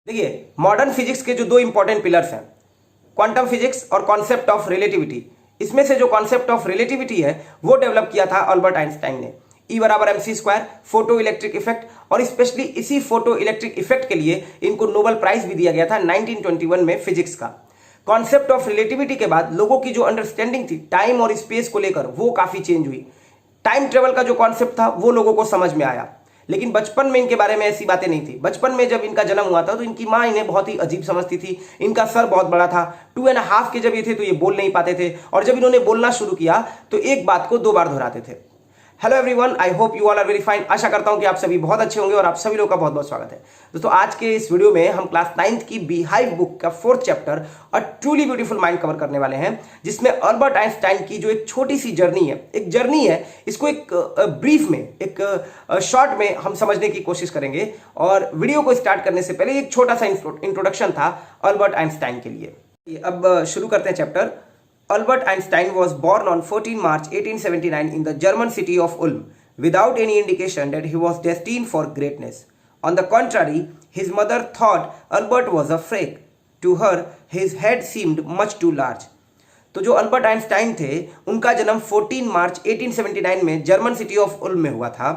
देखिए, modern physics के जो दो इंपॉर्टेंट पिलर्स हैं, क्वांटम फिजिक्स और कॉन्सेप्ट ऑफ रिलेटिविटी, इसमें से जो कॉन्सेप्ट ऑफ रिलेटिविटी है वो डेवलप किया था अल्बर्ट आइंस्टाइन ने। E बराबर mc², फोटो इलेक्ट्रिक इफेक्ट, और स्पेशली इसी फोटो इलेक्ट्रिक इफेक्ट के लिए इनको नोबेल प्राइज भी दिया गया था 1921 में फिजिक्स का। कॉन्सेप्ट ऑफ रिलेटिविटी के बाद लोगों की जो अंडरस्टैंडिंग थी टाइम और स्पेस को लेकर वो काफी चेंज हुई। टाइम ट्रेवल का जो कॉन्सेप्ट था वो लोगों को समझ में आया, लेकिन बचपन में इनके बारे में ऐसी बातें नहीं थी। बचपन में जब इनका जन्म हुआ था तो इनकी माँ इन्हें बहुत ही अजीब समझती थी। इनका सर बहुत बड़ा था, 2.5 के जब ये थे तो ये बोल नहीं पाते थे, और जब इन्होंने बोलना शुरू किया तो एक बात को 2 बार दोहराते थे। Hello everyone, I hope you all are very fine. आशा करता हूं कि आप सभी बहुत अच्छे होंगे और आप सभी लोगों का बहुत बहुत स्वागत है। दोस्तों, आज के इस वीडियो में हम क्लास 9th की बीहाइव बुक का 4th chapter a truly beautiful mind cover करने वाले हैं, जिसमें अल्बर्ट आइंस्टाइन की जो एक छोटी सी जर्नी है, इसको एक ब्रीफ में, एक शॉर्ट में हम समझने की कोशिश करेंगे। और वीडियो को स्टार्ट करने से पहले एक छोटा सा इंट्रोडक्शन था अल्बर्ट आइंस्टाइन के लिए। अब शुरू करते हैं chapter. Albert Einstein was born on 14 March 1879 in the German city of Ulm, without any indication that he was destined for greatness. On the contrary, his mother thought Albert was a freak. To her, his head seemed much too large. तो जो Albert Einstein थे, उनका जन्म 14 मार्च 1879 में German city of Uloom में हुआ था,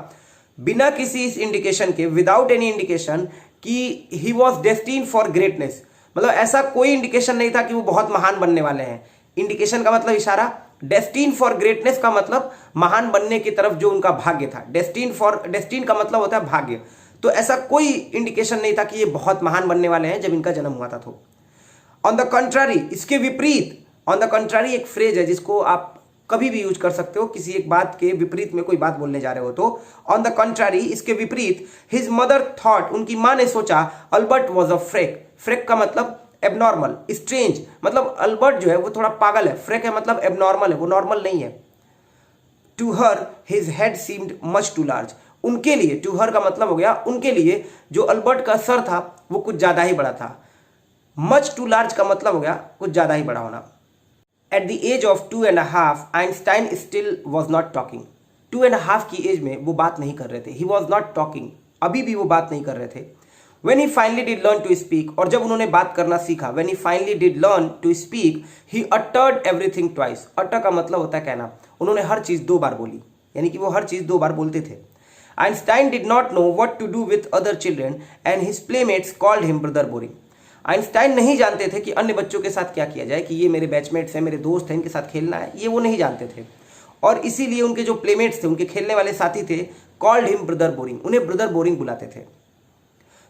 बिना किसी इस इंडिकेशन के, विदाउट एनी इंडिकेशन कि he was destined for greatness. मतलब ऐसा कोई इंडिकेशन नहीं था कि वो बहुत महान बनने वाले हैं। इंडिकेशन का मतलब इशारा, डेस्टिन फॉर ग्रेटनेस का मतलब महान बनने की तरफ जो उनका भाग्य था। डेस्टिन का मतलब होता है भाग्य। तो ऐसा कोई इंडिकेशन नहीं था कि ये बहुत महान बनने वाले हैं जब इनका जन्म हुआ था। तो ऑन द कंट्रारी, इसके विपरीत, ऑन द कंट्रारी एक फ्रेज है जिसको आप कभी भी यूज कर सकते हो किसी एक बात के विपरीत में कोई बात बोलने जा रहे हो। तो ऑन द कंट्रारी, इसके विपरीत, हिज मदर थॉट, उनकी मां ने सोचा, Albert was a freak. Freak का मतलब एबनॉर्मल, स्ट्रेंज, मतलब अल्बर्ट जो है वो थोड़ा पागल है। फ्रेक है मतलब एबनॉर्मल है, वो नॉर्मल नहीं है। To her his head seemed much too large. उनके लिए, टू हर का मतलब हो गया उनके लिए, जो अल्बर्ट का सर था वो कुछ ज्यादा ही बड़ा था। मच टू लार्ज का मतलब हो गया कुछ ज्यादा ही बड़ा होना। At the age of 2.5 Einstein still was not talking. 2.5 की एज में वो बात नहीं कर रहे थे। ही वॉज नॉट टॉकिंग, अभी भी वो बात नहीं कर रहे थे। When he finally did learn to speak, और जब उन्होंने बात करना सीखा, when he finally did learn to speak, he uttered everything twice. utter का मतलब होता है कहना। उन्होंने हर चीज 2 बार बोली, यानी कि वो हर चीज 2 बार बोलते थे। Einstein did not know what to do with other children and his playmates called him brother boring. Einstein नहीं जानते थे कि अन्य बच्चों के साथ क्या किया जाए, कि ये मेरे बैचमेट्स हैं, मेरे दोस्त हैं, इनके साथ खेलना है, ये वो नहीं जानते थे। और इसीलिए उनके जो प्लेमेट्स थे, उनके खेलने वाले साथी थे, कॉल्ड हिम ब्रदर बोरिंग, उन्हें ब्रदर बोरिंग बुलाते थे।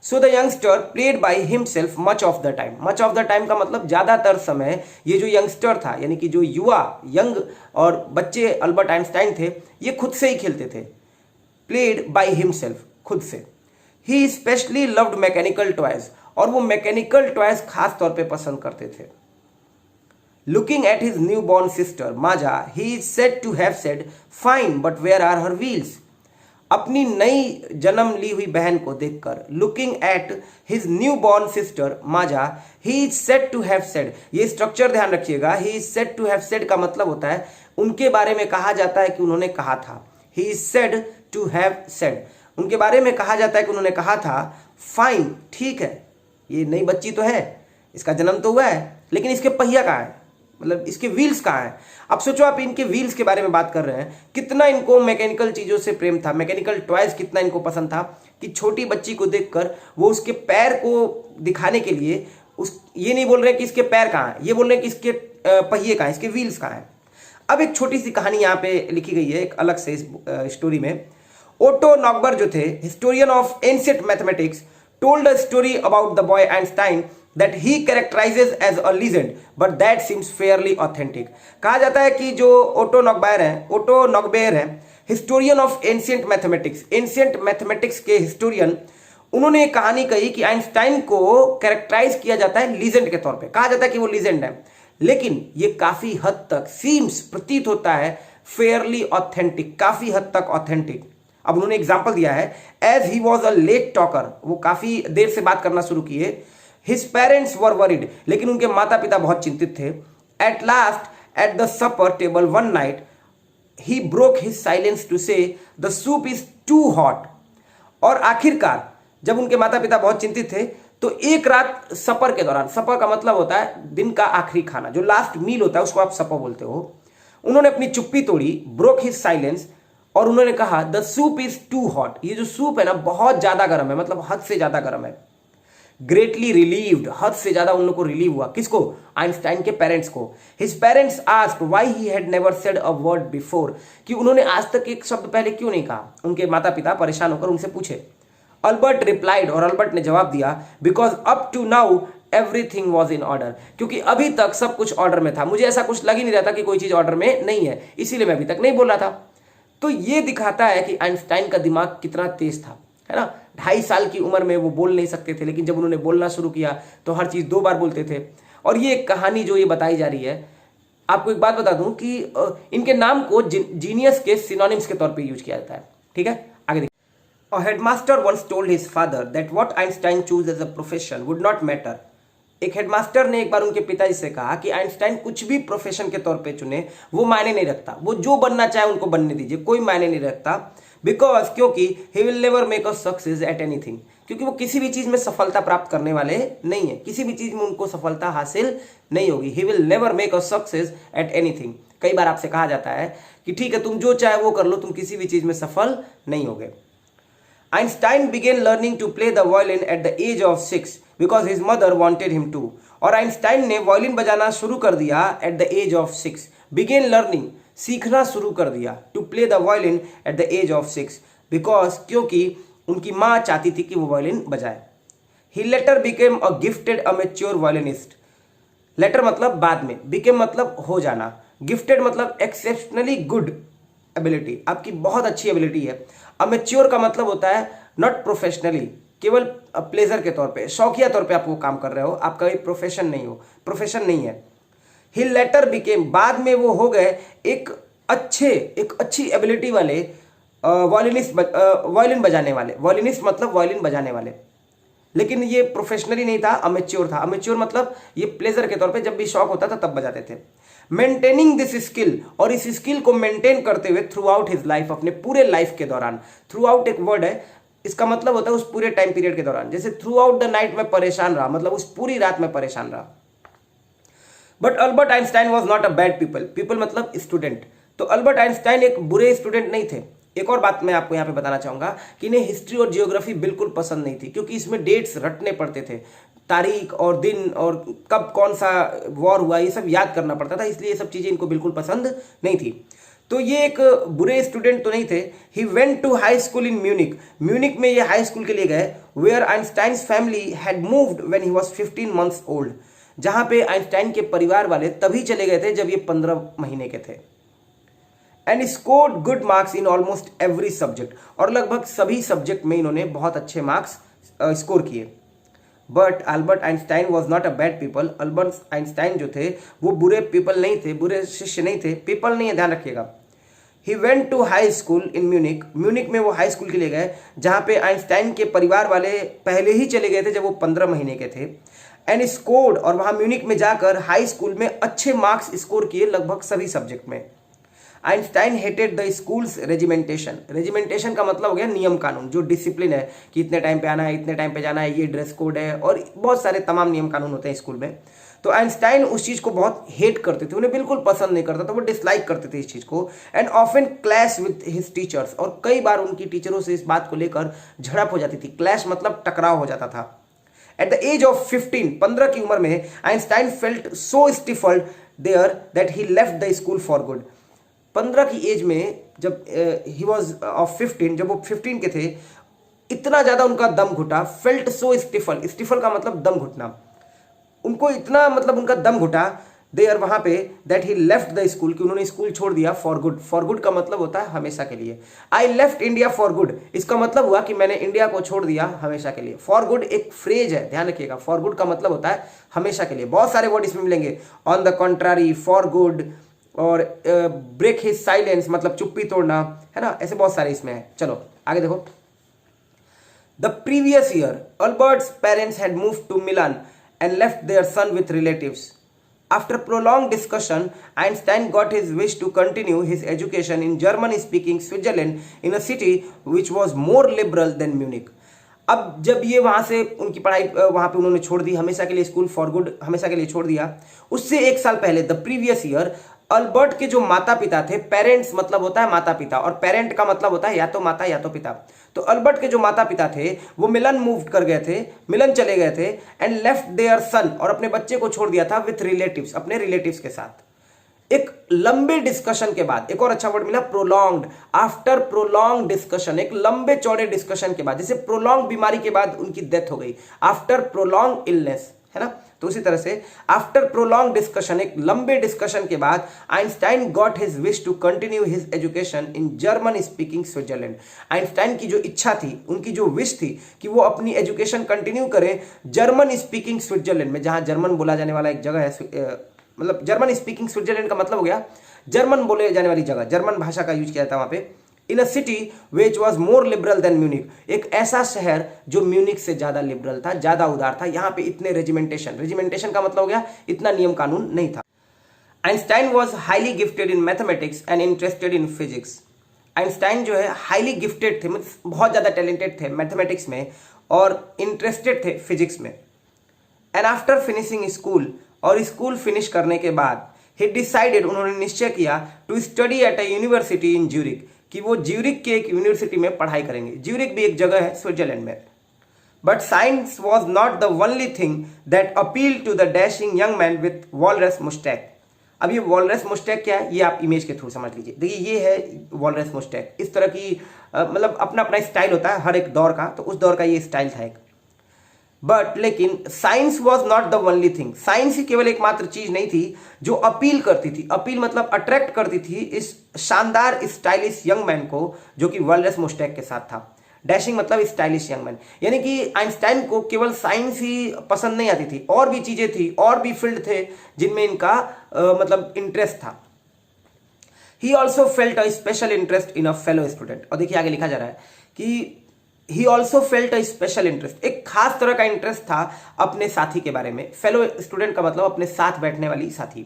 So the youngster played by himself much of the time. Much of the time का मतलब ज्यादातर समय ये जो यंगस्टर था, यानी कि जो युवा, यंग और बच्चे अल्बर्ट आइंस्टाइन थे, ये खुद से ही खेलते थे। प्लेड बाई हिमसेल्फ, खुद से। ही स्पेशली लव्ड मैकेनिकल टॉयज, और वो मैकेनिकल टॉयज खास तौर पे पसंद करते थे। Looking at his newborn sister Maja, he is said to have said, fine but where are her wheels. अपनी नई जन्म ली हुई बहन को देखकर, looking at his newborn sister Maja, he is said to have said, ये structure ध्यान रखिएगा। He is said to have said का मतलब होता है उनके बारे में कहा जाता है कि उन्होंने कहा था। He is said to have said, उनके बारे में कहा जाता है कि उन्होंने कहा था, फाइन, ठीक है, ये नई बच्ची तो है, इसका जन्म तो हुआ है, लेकिन इसके पहिया कहाँ है, मतलब इसके व्हील्स कहाँ हैं। अब सोचो आप इनके व्हील्स के बारे में बात कर रहे हैं, कितना इनको मैकेनिकल चीजों से प्रेम था, मैकेनिकल टॉयज कितना इनको पसंद था, कि छोटी बच्ची को देखकर वो उसके पैर को दिखाने के लिए ये नहीं बोल रहे कि इसके पैर कहाँ हैं, ये बोल रहे हैं कि इसके पहिए कहाँ हैं, इसके व्हील्स कहाँ हैं। अब एक छोटी सी कहानी यहाँ पे लिखी गई है एक अलग से स्टोरी में। ओटो नॉकबर जो थे, historian of ancient mathematics, told a story about the boy Einstein that he characterizes as a legend, but that seems fairly authentic. कहा जाता है कि जो ओटो नॉकबेयर हैं, historian of ancient mathematics, ancient mathematics के हिस्टोरियन, उन्होंने एक कहानी कही कि आइंस्टाइन को कैरेक्टराइज किया जाता है लीजेंड के तौर पे। कहा जाता है कि वो लीजेंड है, लेकिन ये काफी हद तक, सीम्स, प्रतीत होता है, फेयरली ऑथेंटिक, काफी हद तक ऑथेंटिक। अब उन्होंने एग्जाम्पल दिया है, as he was a late talker, वो काफी देर से बात करना शुरू किए। His parents were worried, लेकिन उनके माता पिता बहुत चिंतित थे। At last, at the supper table one night, he broke his silence to say, the soup is too hot. और आखिरकार जब उनके माता पिता बहुत चिंतित थे तो एक रात सपर के दौरान, सपर का मतलब होता है दिन का आखिरी खाना, जो लास्ट मील होता है उसको आप सपर बोलते हो, उन्होंने अपनी चुप्पी तोड़ी, ब्रोक हिज साइलेंस, और उन्होंने कहा the soup is too hot, ये जो सूप है ना बहुत ज्यादा गर्म है, मतलब हद से ज्यादा गर्म है। ग्रेटली रिलीव्ड, हद से ज्यादा उन लोग को रिलीव हुआ, किसको? आइंस्टाइन के पेरेंट्स को। His parents asked why he had never said a word before, कि उन्होंने आज तक एक शब्द पहले क्यों नहीं कहा। उनके माता पिता परेशान होकर उनसे पूछे। अल्बर्ट रिप्लाइड, और अल्बर्ट ने जवाब दिया, because up to now everything was in order, क्योंकि अभी तक सब कुछ ऑर्डर में था, मुझे ऐसा कुछ लग ही नहीं रहा था कि कोई चीज ऑर्डर में नहीं है, इसीलिए मैं अभी तक नहीं बोल रहा था। तो ये दिखाता है कि आइंस्टाइन का दिमाग कितना तेज था, है ना। 2.5 साल की उम्र में वो बोल नहीं सकते थे, लेकिन जब उन्होंने बोलना शुरू किया तो हर चीज 2 बार बोलते थे। और ये एक कहानी जो ये बताई जा रही है, आपको एक बात बता दूं कि इनके नाम को जीनियस के सिनोनिम्स के तौर पे यूज किया जाता है, ठीक है। आगे देखिए। A headmaster once told his father that what Einstein chose as a profession would not matter. एक हेडमास्टर ने एक बार उनके पिताजी से कहा कि आइंस्टाइन कुछ भी प्रोफेशन के तौर पे चुने वो मायने नहीं रखता, वो जो बनना चाहे उनको बनने दीजिए, कोई मायने नहीं रखता। बिकॉज, क्योंकि he will never make a success at anything, क्योंकि वो किसी भी चीज में सफलता प्राप्त करने वाले नहीं है, किसी भी चीज में उनको सफलता हासिल नहीं होगी। He will never make a success at anything. कई बार आपसे कहा जाता है कि ठीक है तुम जो चाहे वो कर लो, तुम किसी भी चीज में सफल नहीं होगे। Einstein began learning to play the violin at the age of 6 because his mother wanted him to. और आइंस्टाइन ने वायलिन बजाना शुरू कर दिया at the age of 6. Began learning, सीखना शुरू कर दिया, to play the violin at the age of 6 because, क्योंकि उनकी माँ चाहती थी कि वो वायलिन बजाए। He later became a gifted amateur violinist. Later मतलब बाद में, became मतलब हो जाना, gifted मतलब exceptionally good एबिलिटी, आपकी बहुत अच्छी एबिलिटी है। अमेच्योर का मतलब होता है नॉट प्रोफेशनली, केवल प्लेजर के तौर पे, शौकिया तौर पे आप वो काम कर रहे हो, आपका कोई प्रोफेशन नहीं है। ही लेटर बिकेम, बाद में वो हो गए एक अच्छी एबिलिटी वाले वायलिन बजाने वाले। वायलिनिस्ट मतलब वायलिन बजाने वाले, लेकिन ये प्रोफेशनली नहीं था, अमेच्योर था। अमेच्योर मतलब ये प्लेजर के तौर पे जब भी शौक होता था तब बजाते थे। मेंटेनिंग दिस स्किल, और इस स्किल को मेंटेन करते हुए थ्रू आउट हिज लाइफ, अपने पूरे लाइफ के दौरान। थ्रू आउट एक वर्ड है, इसका मतलब होता है उस पूरे टाइम पीरियड के दौरान। जैसे थ्रू आउट द नाइट में परेशान रहा, मतलब उस पूरी रात में परेशान रहा। But Albert Einstein was not a bad people मतलब स्टूडेंट। तो अल्बर्ट आइंस्टाइन एक बुरे स्टूडेंट नहीं थे। एक और बात मैं आपको यहाँ पे बताना चाहूंगा कि इन्हें हिस्ट्री और जियोग्राफी बिल्कुल पसंद नहीं थी, क्योंकि इसमें डेट्स रटने पड़ते थे, तारीख और दिन और कब कौन सा वॉर हुआ ये सब याद करना पड़ता था, इसलिए ये सब चीजें इनको बिल्कुल पसंद नहीं थी। तो ये एक बुरे स्टूडेंट तो नहीं थे। He went to high school in Munich, Munich में ये हाई स्कूल के लिए गए, where Einstein's family had moved when he was 15 months old, जहां पे आइंस्टाइन के परिवार वाले तभी चले गए थे जब ये 15 महीने के थे। And scored good marks in almost every subject, और लगभग सभी सब्जेक्ट में इन्होंने बहुत अच्छे मार्क्स स्कोर किए। But Albert Einstein was not a bad people, Albert Einstein जो थे वो बुरे पीपल नहीं थे, बुरे शिष्य नहीं थे, पीपल नहीं है, ध्यान रखिएगा। He went to high school in Munich, Munich में वो हाई स्कूल के लिए गए जहां पे आइंस्टाइन के परिवार वाले पहले ही चले गए थे जब वो 15 महीने के थे। एंड स्कोर्ड, और वहां म्यूनिक में जाकर हाई स्कूल में अच्छे मार्क्स स्कोर किए लगभग सभी सब्जेक्ट में। Einstein hated the schools regimentation, regimentation का मतलब हो गया नियम कानून, जो डिसिप्लिन है कि इतने टाइम पे आना है, इतने टाइम पे जाना है, ये ड्रेस कोड है, और बहुत सारे तमाम नियम कानून होते हैं स्कूल में। तो आइंस्टाइन उस चीज को बहुत हेट करते थे, उन्हें बिल्कुल पसंद नहीं करता था, वो डिसलाइक करते थे इस चीज को। And often clash with his teachers, और कई बार उनकी टीचरों से इस बात को लेकर झड़प हो जाती थी। क्लैश मतलब टकराव हो जाता था। एट द एज ऑफ 15 की उम्र में Einstein felt so stifled there that he left the school for good. 15 की एज में जब ही वॉज ऑफ 15, जब वो 15 के थे, इतना ज्यादा उनका दम घुटा। फेल्ट सो स्टिफल, स्टिफल का मतलब दम घुटना, उनको इतना मतलब उनका दम घुटा देयर वहां पे that he left the school, कि उन्होंने स्कूल छोड़ दिया फॉर गुड। फॉर गुड का मतलब होता है हमेशा के लिए। I left India for good, इसका मतलब हुआ कि मैंने इंडिया को छोड़ दिया हमेशा के लिए। फॉर गुड एक फ्रेज है, ध्यान रखिएगा। फॉर गुड का मतलब होता है हमेशा के लिए। बहुत सारे वर्ड इसमें मिलेंगे, on the contrary, for good, और ब्रेक हिज साइलेंस मतलब चुप्पी तोड़ना, है ना, ऐसे बहुत सारे इसमें है। चलो आगे देखो। The previous year Albert's parents had moved to Milan and left their son with relatives. After prolonged discussion, Einstein got his wish to continue his education in German-speaking Switzerland in a city which was more liberal than Munich. अब जब ये वहां से उनकी पढ़ाई वहां पे उन्होंने छोड़ दी, हमेशा के लिए स्कूल फॉर गुड हमेशा के लिए छोड़ दिया, उससे एक साल पहले द प्रीवियस ईयर अल्बर्ट के जो माता पिता थे, पेरेंट्स मतलब होता है माता पिता और पेरेंट का मतलब होता है या तो माता या तो पिता, तो अल्बर्ट के जो माता पिता थे वो मिलन मूव कर गए थे, मिलन चले गए थे एंड लेफ्ट देयर सन, और अपने बच्चे को छोड़ दिया था विथ रिलेटिव्स, अपने रिलेटिव्स के साथ। एक लंबे डिस्कशन के बाद, एक और अच्छा वर्ड मिला प्रोलॉन्ग्ड, आफ्टर प्रोलॉन्ग डिस्कशन, एक लंबे चौड़े डिस्कशन के बाद, जैसे प्रोलॉन्ग बीमारी के बाद उनकी डेथ हो गई, आफ्टर प्रोलॉन्ग इलनेस, है ना, तो उसी तरह से आफ्टर प्रोलॉन्ग डिस्कशन, एक लंबे डिस्कशन के बाद Einstein got his wish to continue his education in German speaking Switzerland. Einstein की जो इच्छा थी, उनकी जो विश थी कि वो अपनी एजुकेशन कंटिन्यू करें जर्मन स्पीकिंग स्विट्जरलैंड में, जहां जर्मन बोला जाने वाला एक जगह है, मतलब जर्मन स्पीकिंग स्विट्जरलैंड का मतलब हो गया जर्मन बोले जाने वाली जगह, जर्मन भाषा का यूज किया जाता है वहां पे। In a city which was more liberal than Munich, एक ऐसा शहर जो म्यूनिक से ज्यादा लिबरल था, ज्यादा उदार था, यहां पे इतने रेजिमेंटेशन का मतलब हो गया इतना नियम कानून नहीं था। Einstein was highly gifted in mathematics and interested in physics. Einstein जो है हाईली गिफ्टेड थे, मतलब बहुत ज्यादा टैलेंटेड थे मैथमेटिक्स में और इंटरेस्टेड थे फिजिक्स में। एंड आफ्टर फिनिशिंग स्कूल, और स्कूल फिनिश करने के बाद ही डिसाइडेड, उन्होंने निश्चय किया to study at a university in Zurich, कि वो ज्यूरिक के एक यूनिवर्सिटी में पढ़ाई करेंगे। ज्यूरिक भी एक जगह है स्विट्जरलैंड में। But science was not the only thing that appeal to the dashing young man with walrus moustache. अब ये वॉलरस मुस्टैक क्या है, ये आप इमेज के थ्रू समझ लीजिए। देखिए ये है वॉलरस मुस्टैक, इस तरह की मतलब अपना अपना स्टाइल होता है हर एक दौर का, तो उस दौर का ये स्टाइल था एक। बट लेकिन science was not the only thing, science ही केवल एकमात्र चीज नहीं थी जो अपील करती थी, अपील मतलब अट्रैक्ट करती थी इस शानदार स्टाइलिश यंग मैन को जो कि वॉलरस मुस्टैक के साथ था। डैशिंग मतलब स्टाइलिश यंग मैन, यानी कि आइंस्टाइन को केवल साइंस ही पसंद नहीं आती थी, और भी चीजें थी, और भी फील्ड थे जिनमें इनका मतलब इंटरेस्ट था। He also felt a special interest in a fellow student, और देखिए आगे लिखा जा रहा है कि he also felt a special interest, एक खास तरह का इंटरेस्ट था अपने साथी के बारे में। फेलो स्टूडेंट का मतलब अपने साथ बैठने वाली साथी,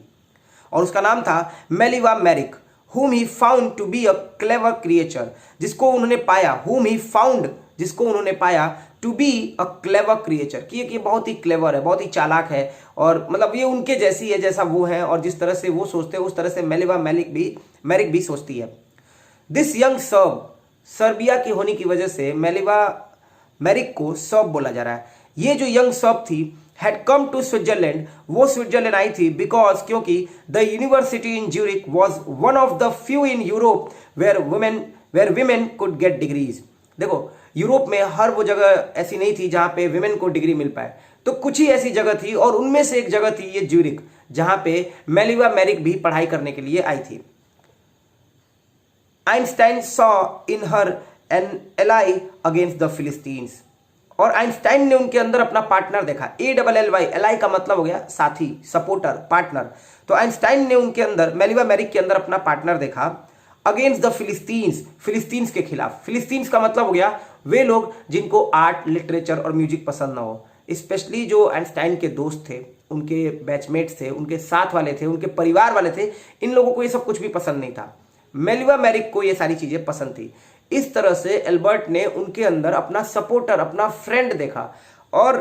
और उसका नाम था मेलिवा मैरिक, whom he found to be a clever creature, जिसको उन्होंने पाया, whom he found, जिसको उन्होंने पाया to be a clever creature, कि ये बहुत ही क्लेवर है, बहुत ही चालाक है, और मतलब ये उनके जैसी है जैसा वो है, और जिस तरह से वो सोचते हैं उस तरह से मेलिवा मैरिक भी सोचती है। दिस यंग सर्बिया की होने की वजह से मेलिवा मैरिक को सर्ब बोला जा रहा है। ये जो यंग सर्ब थी had come to Switzerland, वो स्विट्जरलैंड आई थी बिकॉज, क्योंकि the university in Zurich was one of the few in Europe where women could get degrees। देखो यूरोप में हर वो जगह ऐसी नहीं थी जहां पे विमेन को डिग्री मिल पाए, तो कुछ ही ऐसी जगह थी, और उनमें से एक जगह थी ये ज्यूरिक, जहां पे मेलिवा मैरिक भी पढ़ाई करने के लिए आई थी। Einstein saw in her an ally against the Philistines, और आइंस्टाइन ने उनके अंदर अपना पार्टनर देखा। ALLY, एलाई का मतलब हो गया साथी, सपोर्टर, पार्टनर। तो आइंस्टाइन ने उनके अंदर, मेलिवा मैरिक के अंदर अपना पार्टनर देखा अगेंस्ट द फिलिस्तीन्स के खिलाफ। फिलिस्तीन्स का मतलब हो गया वे लोग जिनको आर्ट, लिटरेचर और म्यूजिक पसंद ना हो। स्पेशली जो आइंस्टाइन के दोस्त थे, उनके बैचमेट्स थे, उनके साथ वाले थे, उनके परिवार वाले थे, इन लोगों को ये सब कुछ भी पसंद नहीं था। मेलिवा मैरिक को ये सारी चीजें पसंद थी। इस तरह से एल्बर्ट ने उनके अंदर अपना सपोर्टर, अपना फ्रेंड देखा, और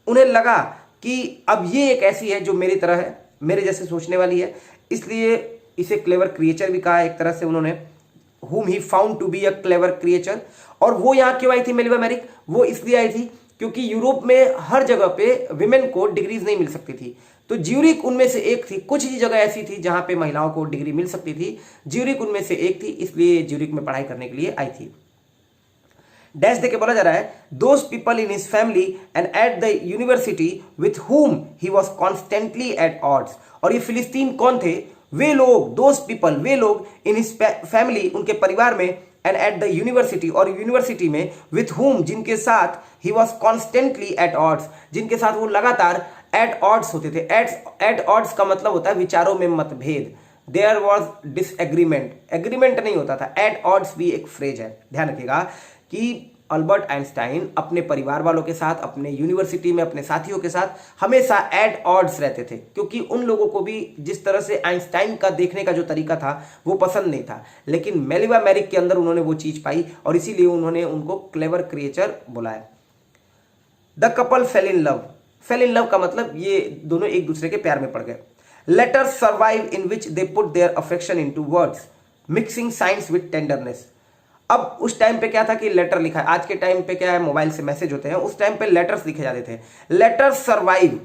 उन्हें लगा कि अब ये एक ऐसी है जो मेरी तरह है, मेरे जैसे सोचने वाली है, इसलिए इसे क्लेवर क्रिएचर भी कहा एक तरह से उन्होंने, whom he found to be a clever creature। और वो यहाँ क्यों आई थी मेलिवा मैरिक? वो इसलिए आई थी क्योंकि यूरोप में हर जगह पे विमेन को डिग्रीज नहीं मिल सकती थी, तो ज्यूरिक उनमें से एक थी। कुछ ही जगह ऐसी थी जहां पे महिलाओं को डिग्री मिल सकती थी, ज्यूरिक उनमें से एक थी, इसलिए ज्यूरिक में पढ़ाई करने के लिए आई थी। डैश देके बोला जा रहा है, those people in his family and at the university with whom he was constantly at odds. और ये फिलिस्तीन कौन थे? वे लोग, दोज पीपल, वे लोग इन हिज फैमिली, उनके परिवार में, एंड एट द यूनिवर्सिटी, और यूनिवर्सिटी में, विथ हुम, जिनके साथ, he was constantly at odds, जिनके साथ वो लगातार एट ऑड्स होते थे। एट ऑड्स का मतलब होता है विचारों में मतभेद। देयर वॉज डिसएग्रीमेंट, एग्रीमेंट नहीं होता था। एट ऑड्स भी एक फ्रेज है, ध्यान रखिएगा कि अल्बर्ट आइंस्टाइन अपने परिवार वालों के साथ, अपने यूनिवर्सिटी में अपने साथियों के साथ हमेशा एट ऑड्स रहते थे, क्योंकि उन लोगों को भी जिस तरह से आइंस्टाइन का देखने का जो तरीका था वो पसंद नहीं था, लेकिन मेलिवा मैरिक के अंदर उन्होंने वो चीज पाई, और इसीलिए उन्होंने उनको क्लेवर क्रिएचर बुलाया। The couple fail in love. Fail in love का मतलब ये दोनों एक दूसरे के प्यार में पड़ गए। Letters survive in which they put their affection into words mixing science with tenderness. अब उस टाइम पे क्या था कि लेटर लिखा है, आज के टाइम पे क्या है मोबाइल से मैसेज होते हैं, उस टाइम पे लेटर्स लिखे जाते थे। लेटर्स सर्वाइव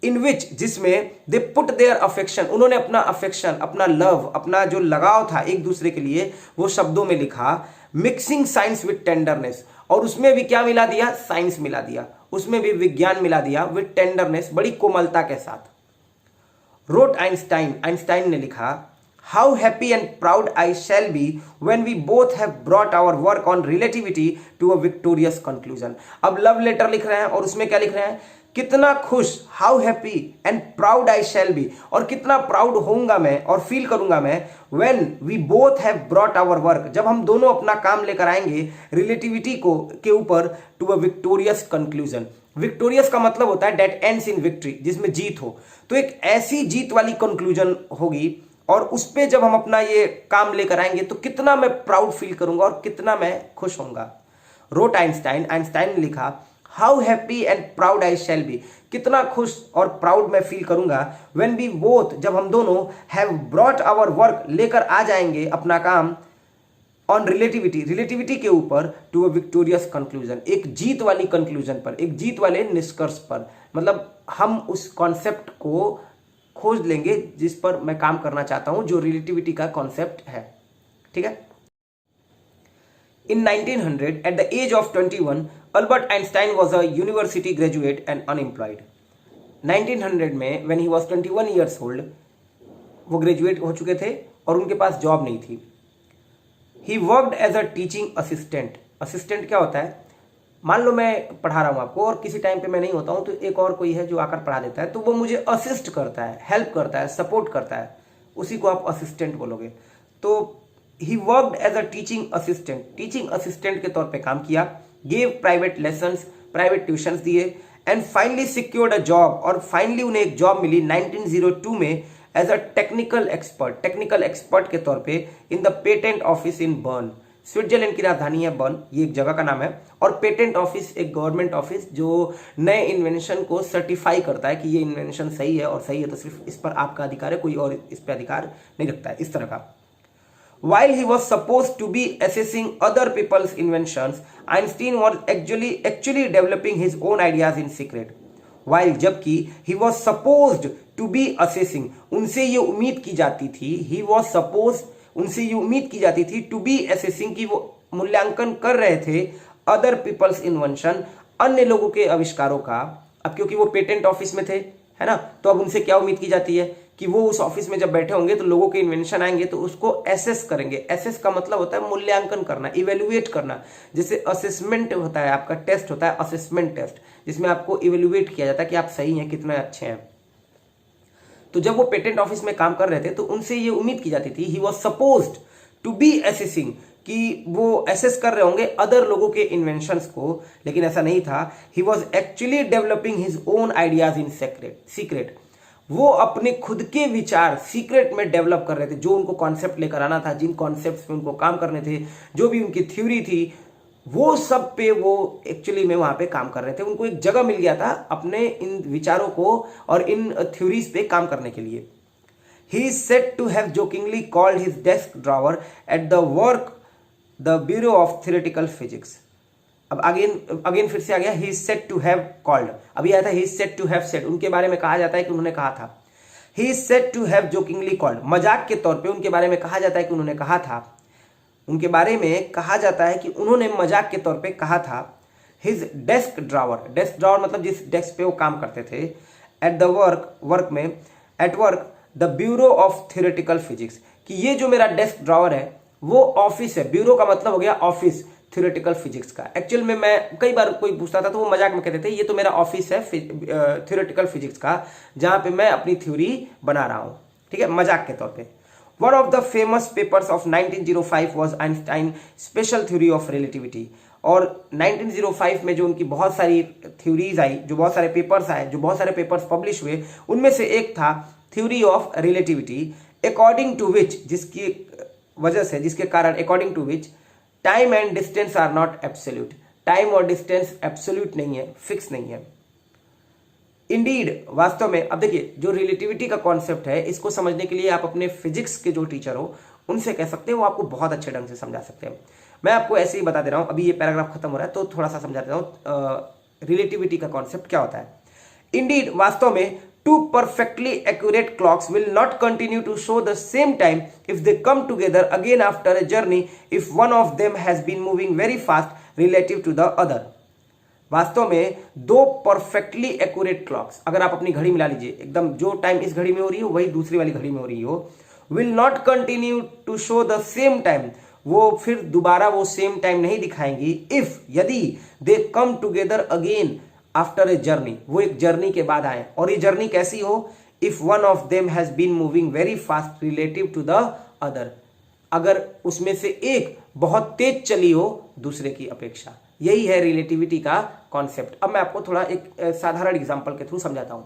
इन विच, जिसमें दे पुट देयर अफेक्शन, उन्होंने अपना अफेक्शन, अपना लव, अपना जो लगाव था एक दूसरे के लिए वो शब्दों में लिखा। मिक्सिंग साइंस विद टेंडरनेस, और उसमें भी क्या मिला दिया, साइंस मिला दिया, उसमें भी विज्ञान मिला दिया विद टेंडरनेस, बड़ी कोमलता के साथ। रोट आइंस्टाइन, आइंस्टाइन ने लिखा, how happy and proud I shall be when we both have brought our work on relativity to a victorious conclusion. अब लव लेटर लिख रहे हैं और उसमें क्या लिख रहे हैं, कितना खुश, how happy and proud I shall be, और कितना प्राउड होऊंगा मैं और फील करूंगा मैं, when we both have brought our work, जब हम दोनों अपना काम लेकर आएंगे रिलेटिविटी को के ऊपर, to a victorious conclusion. Victorious का मतलब होता है डेट एंड्स इन विक्ट्री, जिसमें जीत हो, तो एक ऐसी जीत वाली कंक्लूजन होगी, और उस पे जब हम अपना ये काम लेकर आएंगे तो कितना मैं प्राउड फील करूंगा और कितना मैं खुश होऊंगा। रोट आइंस्टाइन, आइंस्टाइन ने लिखा, how happy and proud I shall B, कितना खुश और प्राउड मैं फील करूंगा, व्हेन वी बोथ, जब हम दोनों, हैव ब्रॉट आवर वर्क, लेकर आ जाएंगे अपना काम, ऑन रिलेटिविटी, रिलेटिविटी के ऊपर, टू अ विक्टोरियस कंक्लूजन, एक जीत वाली कंक्लूजन पर, एक जीत वाले निष्कर्ष पर, मतलब हम उस कॉन्सेप्ट को खोज लेंगे जिस पर मैं काम करना चाहता हूं, जो रिलेटिविटी का कॉन्सेप्ट है। ठीक है। In 1900, at the age of 21, Albert Einstein was a university graduate and unemployed. 1900 में when he was 21 years old, वो ग्रेजुएट हो चुके थे और उनके पास जॉब नहीं थी। He worked as a teaching assistant. Assistant क्या होता है, मान लो मैं पढ़ा रहा हूँ आपको और किसी टाइम पे मैं नहीं होता हूँ, तो एक और कोई है जो आकर पढ़ा देता है, तो वो मुझे असिस्ट करता है, हेल्प करता है, सपोर्ट करता है, उसी को आप असिस्टेंट बोलोगे। तो he worked as a teaching assistant, teaching assistant के तौर पे काम किया, gave private lessons, private tuitions दिए, and finally secured a job, और फाइनली उन्हें एक जॉब मिली 1902 में एज अ टेक्निकल एक्सपर्ट के तौर पे in the patent office in burn. Switzerland की राजधानी है बर्न, ये एक जगह का नाम है, और पेटेंट ऑफिस एक गवर्नमेंट ऑफिस जो नए इन्वेंशन को सर्टिफाई करता है कि ये इन्वेंशन सही है, और सही है तो सिर्फ इस पर आपका अधिकार है, कोई और इस पर अधिकार नहीं रखता है, इस तरह का। While he was supposed to be assessing other people's inventions, Einstein was actually developing his own ideas in secret. While जबकि he was supposed to be assessing, उनसे ये उम्मीद की जाती थी, उनसे ये उम्मीद की जाती थी to be assessing, कि वो मूल्यांकन कर रहे थे other people's invention, अन्य लोगों के आविष्कारों का। अब क्योंकि वो पेटेंट ऑफिस में थे, है ना, तो अब उनसे क्या उम्मीद की जाती है कि वो उस ऑफिस में जब बैठे होंगे तो लोगों के इन्वेंशन आएंगे तो उसको एसेस करेंगे। एसेस का मतलब होता है मूल्यांकन करना, इवेल्युएट करना। जैसे असेसमेंट होता है, आपका टेस्ट होता है असेसमेंट टेस्ट, जिसमें आपको इवेल्युएट किया जाता है कि आप सही हैं, कितने अच्छे हैं। तो जब वो पेटेंट ऑफिस में काम कर रहे थे तो उनसे ये उम्मीद की जाती थी, he was supposed to be assessing, कि वो एसेस कर रहे होंगे अदर लोगों के इन्वेंशंस को, लेकिन ऐसा नहीं था। He was actually developing his own ideas in secret, वो अपने खुद के विचार सीक्रेट में डेवलप कर रहे थे, जो उनको कॉन्सेप्ट लेकर आना था, जिन कॉन्सेप्ट्स पे उनको काम करने थे, जो भी उनकी थ्योरी थी, वो सब पे वो एक्चुअली में वहां पे काम कर रहे थे। उनको एक जगह मिल गया था अपने इन विचारों को और इन थ्योरीज पे काम करने के लिए। He is said to have jokingly called his desk drawer at the work the bureau of theoretical physics. अब अगेन फिर से आ गया, he is said to have called, अभी आया था he is said to have said, उनके बारे में कहा जाता है कि उन्होंने कहा था। He is said to have jokingly called, मजाक के तौर पे उनके बारे में कहा जाता है कि उन्होंने कहा था, उनके बारे में कहा जाता है कि उन्होंने मजाक के तौर पे कहा था। हिज डेस्क ड्रॉवर मतलब जिस डेस्क पे वो काम करते थे, eight the work the bureau of theoretical physics, कि ये जो मेरा डेस्क ड्रॉवर है वो ऑफिस है। ब्यूरो का मतलब हो गया ऑफिस थियोरेटिकल फिजिक्स का। एक्चुअल में मैं कई बार कोई पूछता था तो वो मजाक में कहते थे ये तो मेरा ऑफिस है थियोरेटिकल फिजिक्स का, जहां पे मैं अपनी थ्योरी बना रहा हूं, ठीक है, मजाक के तौर पे। One of the famous papers of 1905 was Einstein special theory of relativity, और 1905 में जो उनकी बहुत सारी थ्योरीज आई, जो बहुत सारे पेपर्स आए, जो बहुत सारे पेपर्स पब्लिश हुए, उनमें से एक था theory of relativity, according to which, जिसकी वजह से, जिसके कारण, according to which time and distance are not absolute, time और डिस्टेंस एब्सोल्यूट नहीं है, फिक्स नहीं है। इंडीड, वास्तव में, अब देखिए जो रिलेटिविटी का कॉन्सेप्ट है इसको समझने के लिए आप अपने फिजिक्स के जो टीचर हो उनसे कह सकते हो, वो आपको बहुत अच्छे ढंग से समझा सकते हैं। मैं आपको ऐसे ही बता दे रहा हूं, अभी ये पैराग्राफ खत्म हो रहा है तो थोड़ा सा समझा देता हूं रिलेटिविटी का कॉन्सेप्ट क्या होता है। इंडीड, वास्तव में, two perfectly accurate clocks will not continue to show the same time if they come together again after a journey if one of them has been moving very fast relative to the other। वास्तव में दो perfectly accurate clocks, अगर आप अपनी घड़ी मिला लीजिए, एकदम जो टाइम इस घड़ी में हो रही हो वही दूसरी वाली घड़ी में हो रही हो, will not continue to show the same time, वो फिर दोबारा वो सेम टाइम नहीं दिखाएंगी, इफ, यदि, दे come together again after a journey, वो एक जर्नी के बाद आए, और ये जर्नी कैसी हो, if one of them has been moving very fast relative to the other, अगर उसमें से एक बहुत तेज चली हो दूसरे की अपेक्षा। यही है रिलेटिविटी का कॉन्सेप्ट। अब मैं आपको थोड़ा एक साधारण एग्जांपल के थ्रू समझाता हूं।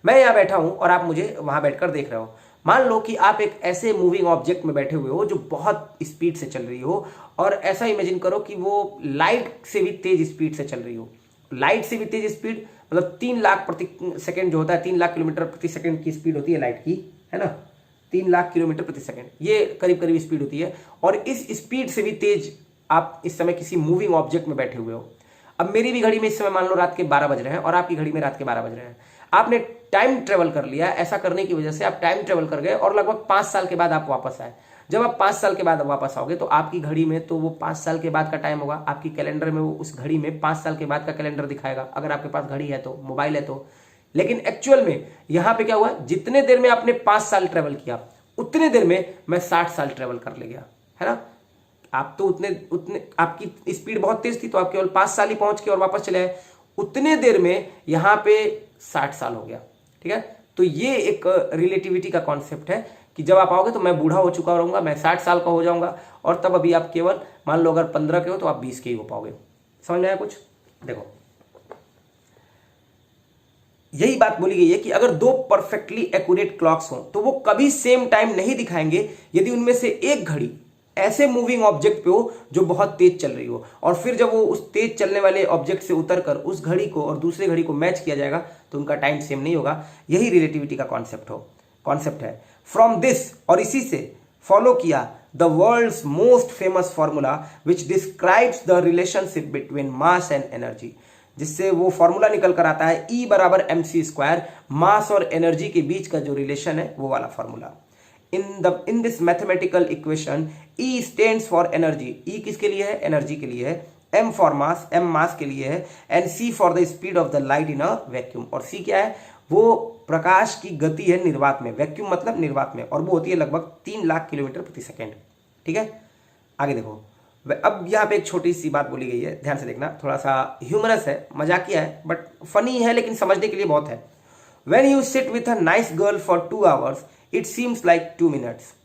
मैं यहां बैठा हूं और आप मुझे वहां बैठकर देख रहे हो। मान लो कि आप एक ऐसे मूविंग ऑब्जेक्ट में बैठे हुए हो जो बहुत स्पीड से चल रही हो, और ऐसा इमेजिन करो कि वो लाइट से भी तेज स्पीड से चल रही हो। लाइट से भी तेज स्पीड मतलब 3 लाख प्रति सेकंड जो होता है, 3 लाख किलोमीटर प्रति सेकंड की स्पीड होती है लाइट की, है ना, 3 लाख किलोमीटर प्रति सेकंड, ये करीब करीब स्पीड होती है। और इस स्पीड से भी तेज आप इस समय किसी मूविंग ऑब्जेक्ट में बैठे हुए हो। अब मेरी भी घड़ी में इस समय मान लो रात के 12 बज रहे हैं और आपकी घड़ी में रात के 12 बज रहे हैं। आपने टाइम ट्रेवल कर लिया, ऐसा करने की वजह से आप टाइम ट्रेवल कर गए और लगभग 5 साल के बाद आप वापस आए। जब आप 5 साल के बाद वापस आओगे तो आपकी घड़ी में तो वो 5 साल के बाद का टाइम होगा, आपकी कैलेंडर में वो उस घड़ी में 5 साल के बाद का कैलेंडर दिखाएगा, अगर आपके पास घड़ी है तो, मोबाइल है तो। लेकिन एक्चुअल में यहां पे क्या हुआ, जितने देर में आपने 5 साल ट्रेवल किया उतने देर में मैं 60 साल ट्रेवल कर ले गया, है ना। आप तो उतने आपकी स्पीड बहुत तेज थी तो आप केवल 5 साल ही पहुंच के और वापस चले आए, उतने देर में यहां पे 60 साल हो गया, ठीक है। तो ये एक रिलेटिविटी का कॉन्सेप्ट है कि जब आप आओगे तो मैं बूढ़ा हो चुका रहूंगा, मैं 60 साल का हो जाऊंगा, और तब अभी आप केवल मान लो अगर 15 के हो तो आप 20 के ही हो पाओगे। समझ में आया कुछ? देखो यही बात बोली गई है कि अगर दो परफेक्टली एक्यूरेट क्लॉक्स हो तो वो कभी सेम टाइम नहीं दिखाएंगे यदि उनमें से एक घड़ी ऐसे मूविंग ऑब्जेक्ट पे हो जो बहुत तेज चल रही हो, और फिर जब वो उस तेज चलने वाले ऑब्जेक्ट से उतरकर उस घड़ी को और दूसरे घड़ी को मैच किया जाएगा तो उनका टाइम सेम नहीं होगा। यही रिलेटिविटी का कॉन्सेप्ट है। फ्रॉम दिस, और इसी से फॉलो किया, the world's most famous formula which describes the relationship between mass and energy, जिससे वो फॉर्मूला निकल कर आता है E बराबर mc², मास और एनर्जी के बीच का जो रिलेशन है वो वाला formula. in this mathematical equation E stands for energy, E किसके लिए है, एनर्जी के लिए है, M for mass, M मास के लिए है, and C for the speed of the light in a vacuum, और C क्या है, वो प्रकाश की गति है निर्वात में, वैक्यूम मतलब निर्वात में, और वो होती है लगभग 3 लाख किलोमीटर प्रति सेकेंड, ठीक है। आगे देखो, अब यहाँ पे एक छोटी सी बात बोली गई है, ध्यान से देखना, थोड़ा सा ह्यूमरस है, मजाकिया है, बट फनी है, लेकिन समझने के लिए बहुत है। When you sit with a nice girl for 2 hours, it seems like 2 minutes।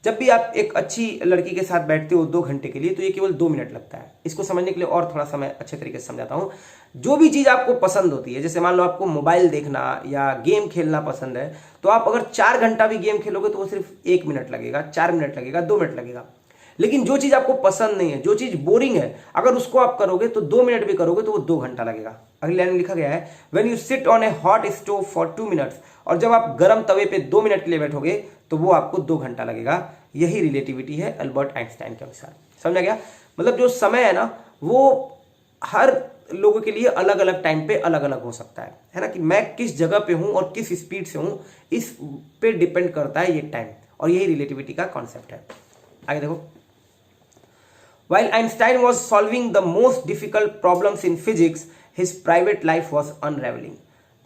जब भी आप एक अच्छी लड़की के साथ बैठते हो 2 घंटे के लिए तो ये केवल 2 मिनट लगता है। इसको समझने के लिए और थोड़ा सा मैं अच्छे तरीके से समझाता हूँ। जो भी चीज़ आपको पसंद होती है, जैसे मान लो आपको मोबाइल देखना या गेम खेलना पसंद है, तो आप अगर 4 घंटा भी गेम खेलोगे तो वो सिर्फ 1 मिनट लगेगा, 4 मिनट लगेगा, 2 मिनट लगेगा। लेकिन जो चीज़ आपको पसंद नहीं है, जो चीज़ बोरिंग है, अगर उसको आप करोगे तो 2 मिनट भी करोगे तो वो 2 घंटा लगेगा। अगली लाइन में लिखा गया है, when you sit on A hot stove for 2 minutes, और जब आप गर्म तवे पे 2 मिनट के लिए बैठोगे तो वो आपको 2 घंटा लगेगा। यही रिलेटिविटी है अल्बर्ट आइंस्टाइन के अनुसार। समझा गया? मतलब जो समय है ना वो हर लोगों के लिए अलग अलग टाइम पे अलग अलग हो सकता है ना, कि मैं किस जगह पे हूं और किस स्पीड से हूं, इस पे डिपेंड करता है ये टाइम, और यही रिलेटिविटी का कॉन्सेप्ट है। आगे देखो, While Einstein was solving the most difficult problems in physics, his private life was unraveling।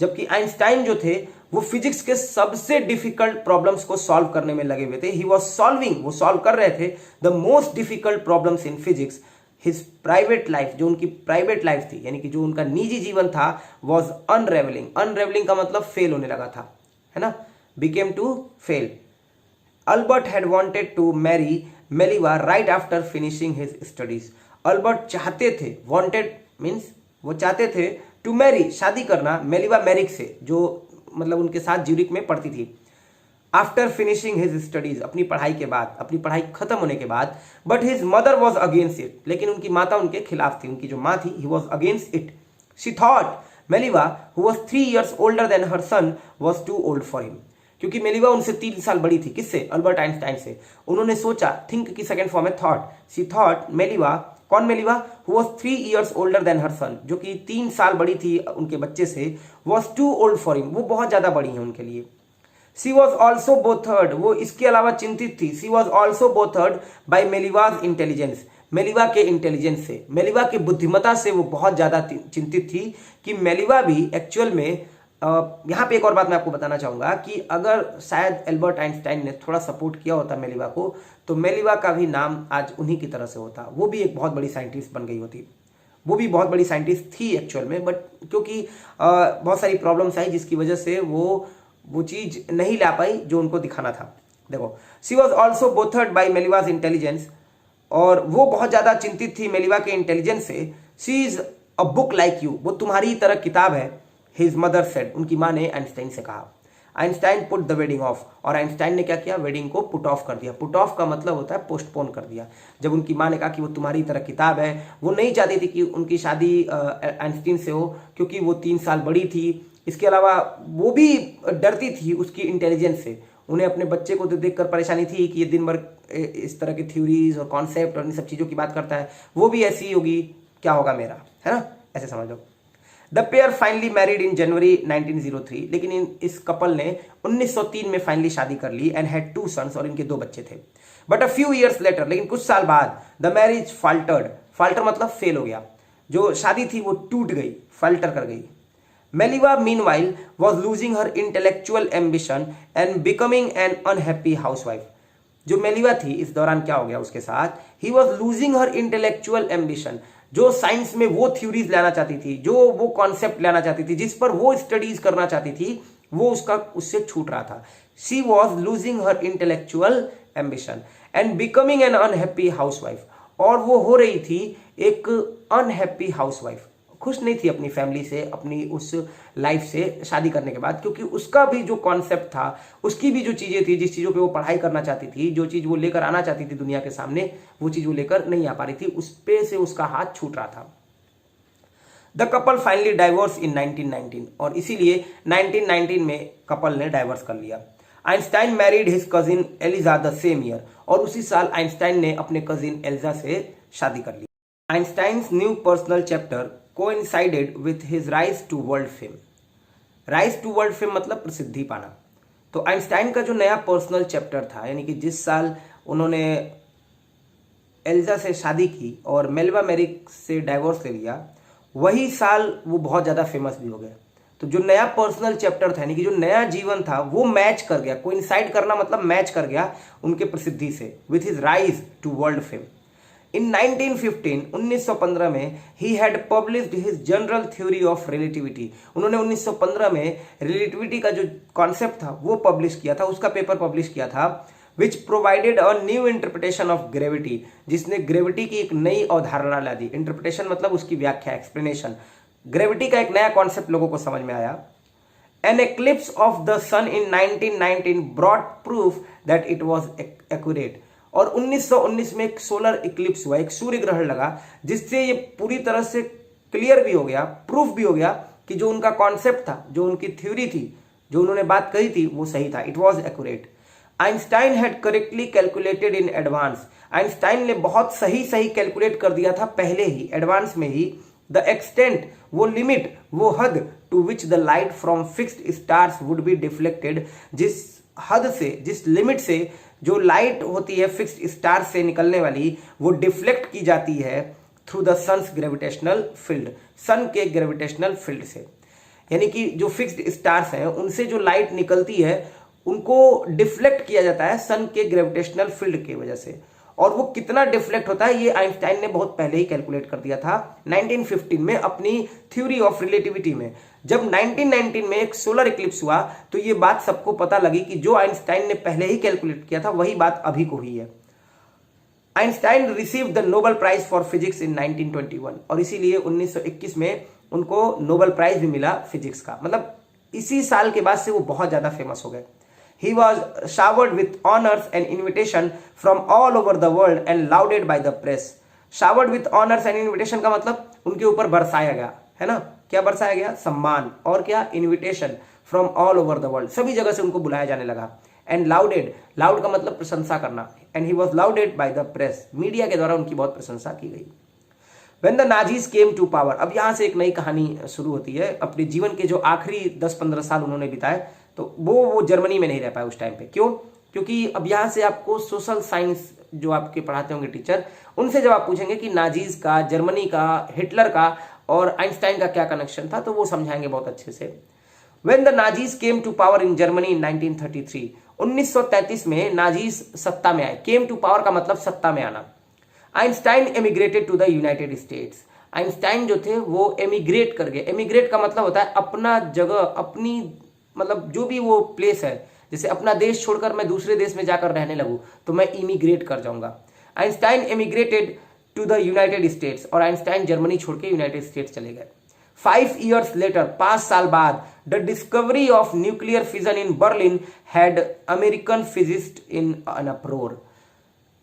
जबकि आइंस्टाइन जो थे वो फिजिक्स के सबसे डिफिकल्ट प्रॉब्लम्स को सॉल्व करने में लगे हुए थे। ही वॉज सॉल्विंग, वो सॉल्व कर रहे थे the most difficult problems in physics. His private life, जो उनकी प्राइवेट लाइफ थी, यानी कि जो उनका निजी जीवन था, वॉज अनरेवलिंग। अनरेवलिंग का मतलब फेल होने लगा था, है ना, became to fail. Albert had wanted to marry Mileva right after finishing his studies. Albert चाहते थे, वांटेड मीन्स वो चाहते थे, टू मैरी शादी करना, मेलिवा मैरिक से, जो मतलब उनके साथ ज्यूरिक में पढ़ती थी। आफ्टर फिनिशिंग हिज स्टडीज, अपनी पढ़ाई के बाद, अपनी पढ़ाई खत्म होने के बाद, but his mother was against it, लेकिन उनकी माता उनके खिलाफ थी, उनकी जो माँ थी, he was against it. She thought Mileva who was 3 years older than her son was too old for him. क्योंकि मेलिवा उनसे 3 साल बड़ी थी, किससे? अल्बर्ट आइंस्टाइन से. उन्होंने सोचा, थिंक की सेकंड फॉर्म है थॉट. शी थॉट मेलिवा, कौन Mileva? Who was 3 years older than her son, जो कि 3 साल बड़ी थी उनके बच्चे से, was too old for him, वो बहुत ज्यादा बड़ी है उनके लिए. शी वॉज ऑल्सो बोथर्ड, वो इसके अलावा चिंतित थी. She was also bothered by Mileva's intelligence, Mileva के इंटेलिजेंस से, मेलिवा की बुद्धिमत्ता से वो बहुत ज्यादा चिंतित थी कि मेलिवा भी एक्चुअल में यहाँ पे एक और बात मैं आपको बताना चाहूंगा कि अगर शायद एल्बर्ट आइंस्टाइन ने थोड़ा सपोर्ट किया होता मेलिवा को, तो मेलिवा का भी नाम आज उन्हीं की तरह से होता, वो भी एक बहुत बड़ी साइंटिस्ट बन गई होती. वो भी बहुत बड़ी साइंटिस्ट थी एक्चुअल में, बट क्योंकि बहुत सारी प्रॉब्लम्स आई जिसकी वजह से वो चीज नहीं ला पाई जो उनको दिखाना था. देखो, she was also bothered by Mileva's intelligence, और वो बहुत ज्यादा चिंतित थी मेलिवा के इंटेलिजेंस से. She is a book like you, वो तुम्हारी ही तरह किताब है. हिज मदर सेड, उनकी माँ ने आइंस्टाइन से कहा. Einstein put the wedding of, और आइंस्टाइन ने क्या किया? वेडिंग को पुट ऑफ कर दिया. पुट ऑफ का मतलब होता है पोस्टपोन कर दिया. जब उनकी माँ ने कहा कि वो तुम्हारी तरह किताब है, वो नहीं चाहती थी कि उनकी शादी आइंस्टीन से हो, क्योंकि वो 3 साल बड़ी थी. इसके अलावा वो भी डरती थी उसकी इंटेलिजेंस से. उन्हें अपने बच्चे को तो देखकर परेशानी थी कि ये दिन भर इस तरह की थ्योरीज और कॉन्सेप्ट और इन सब चीज़ों की बात करता है, वो भी ऐसी ही होगी, क्या होगा मेरा, है ना, ऐसे समझ लो. The pair finally married in January 1903, लेकिन इस कपल ने 1903 में फाइनली शादी कर ली. एंड हैड 2 sons, और इनके 2 बच्चे थे. But a few years later, लेकिन कुछ साल बाद, द मैरिज फाल्टर्ड. फाल्टर मतलब फेल हो गया, जो शादी थी वो टूट गई, फाल्टर कर गई. Mileva meanwhile was losing her intellectual ambition and becoming an unhappy housewife. जो मेलिवा थी इस दौरान क्या हो गया उसके साथ? He was losing her intellectual ambition, जो साइंस में वो थ्योरीज लाना चाहती थी, जो वो कॉन्सेप्ट लाना चाहती थी, जिस पर वो स्टडीज करना चाहती थी, वो उससे छूट रहा था. She was losing her intellectual ambition and becoming an unhappy housewife, और वो हो रही थी एक अनहैप्पी हाउसवाइफ. खुश नहीं थी अपनी फैमिली से, अपनी उस लाइफ से शादी करने के बाद, क्योंकि उसका भी जो कॉन्सेप्ट था, उसकी भी जो चीजें थी, जिस चीजों पे वो पढ़ाई करना चाहती थी, जो चीज वो लेकर आना चाहती थी दुनिया के सामने, वो चीज वो लेकर नहीं आ पा रही थी, उस पे से उसका हाथ छूट रहा था. द कपल फाइनली डाइवोर्स इन 1919, और इसीलिए 1919 में कपल ने डाइवोर्स कर लिया. Einstein married his cousin Elsa the same year, और उसी साल आइंस्टाइन ने अपने कजिन एलिजा से शादी कर ली. Einstein's new personal chapter coincided with his rise to world fame. rise to world fame मतलब प्रसिद्धि पाना. तो आइंस्टाइन का जो नया पर्सनल चैप्टर था, यानी कि जिस साल उन्होंने एल्जा से शादी की और मेलिवा मेरिक से डाइवोर्स ले लिया, वही साल वो बहुत ज़्यादा फेमस भी हो गया. तो जो नया पर्सनल चैप्टर था, यानी कि जो नया जीवन था, वो मैच कर गया. कोइंसाइड करना मतलब मैच कर गया उनके प्रसिद्धि से, with his rise to world fame. In 1915 में he had published his general theory of relativity. उन्होंने 1915 में रिलेटिविटी का जो कॉन्सेप्ट था वो पब्लिश किया था, उसका पेपर पब्लिश किया था, which provided a new interpretation of gravity, जिसने ग्रेविटी की एक नई अवधारणा ला दी. इंटरप्रिटेशन मतलब उसकी व्याख्या, एक्सप्लेनेशन. ग्रेविटी का एक नया कॉन्सेप्ट लोगों को समझ में आया. An eclipse of the sun in 1919 brought proof that it was accurate. और 1919 में एक सोलर इक्लिप्स हुआ, एक सूर्य ग्रहण लगा, जिससे ये पूरी तरह से क्लियर भी हो गया, प्रूफ भी हो गया कि जो उनका कॉन्सेप्ट था, जो उनकी थ्योरी थी, जो उन्होंने बात कही थी, वो सही था. It was accurate. Einstein had correctly calculated in advance. Einstein ने बहुत सही कैलकुलेट कर दिया था पहले ही, एडवांस में ही. द एक्सटेंट, वो लिमिट, वो हद, to which the light from fixed stars would be deflected, जिस हद से, जिस लिमिट से जो लाइट होती है फिक्स्ड स्टार से निकलने वाली, वो डिफ्लेक्ट की जाती है through the sun's gravitational field, sun के ग्रेविटेशनल फील्ड से. यानी कि जो फिक्स्ड स्टार्स हैं उनसे जो लाइट निकलती है उनको डिफ्लेक्ट किया जाता है सन के ग्रेविटेशनल फील्ड की वजह से. और वो कितना डिफ्लेक्ट होता है ये आइंस्टाइन ने बहुत पहले ही कैलकुलेट कर दिया था 1915 में अपनी थ्योरी ऑफ रिलेटिविटी में. जब 1919 में एक सोलर इक्लिप्स हुआ तो ये बात सबको पता लगी कि जो आइंस्टाइन ने पहले ही कैलकुलेट किया था वही बात अभी को हुई है. Einstein receive the Nobel prize for physics in 1921, और इसीलिए 1921 में उनको नोबेल प्राइज भी मिला फिजिक्स का. मतलब इसी साल के बाद से वो बहुत ज्यादा फेमस हो गए. He was showered with honors and invitation from all over the world and lauded by the press. Showered with honors and invitation का मतलब उनके ऊपर बरसाया गया, है ना? क्या बरसाया गया? सम्मान और क्या? Invitation from all over the world, सभी जगह से उनको बुलाया जाने लगा. एंड लाउडेड, लाउड का मतलब प्रशंसा करना. And he was lauded by the press, media के द्वारा उनकी बहुत प्रशंसा की गई. When the Nazis came to power, अब यहाँ से एक नई कहानी शुरू होती है. अपने जीवन के जो आखिरी 10-15 साल उन्होंने बिताए तो वो जर्मनी में नहीं रह पाए उस टाइम पे. क्यों? क्योंकि अब यहाँ से आपको सोशल साइंस जो आपके पढ़ाते होंगे टीचर, उनसे जब आप पूछेंगे कि नाजीज का, जर्मनी का, हिटलर का और आइंस्टाइन का क्या कनेक्शन था, तो वो समझाएंगे बहुत अच्छे से. When the Nazis came to power in Germany in 1933, 1933 में नाजीज सत्ता में आए. केम टू पावर का मतलब सत्ता में आना. Einstein emigrated to the United States. Einstein जो थे वो एमिग्रेट कर गए. एमिग्रेट का मतलब होता है अपना जगह, अपनी मतलब जो भी वो प्लेस है, जैसे अपना देश छोड़कर मैं दूसरे देश में जाकर रहने लगूं तो मैं इमिग्रेट कर जाऊंगा. Einstein emigrated to the United States, और आइंस्टाइन जर्मनी छोड़ के यूनाइटेड स्टेट्स चले गए. 5 years later, 5 साल बाद, the discovery of nuclear fission in Berlin had American physicist in an अप्रोर.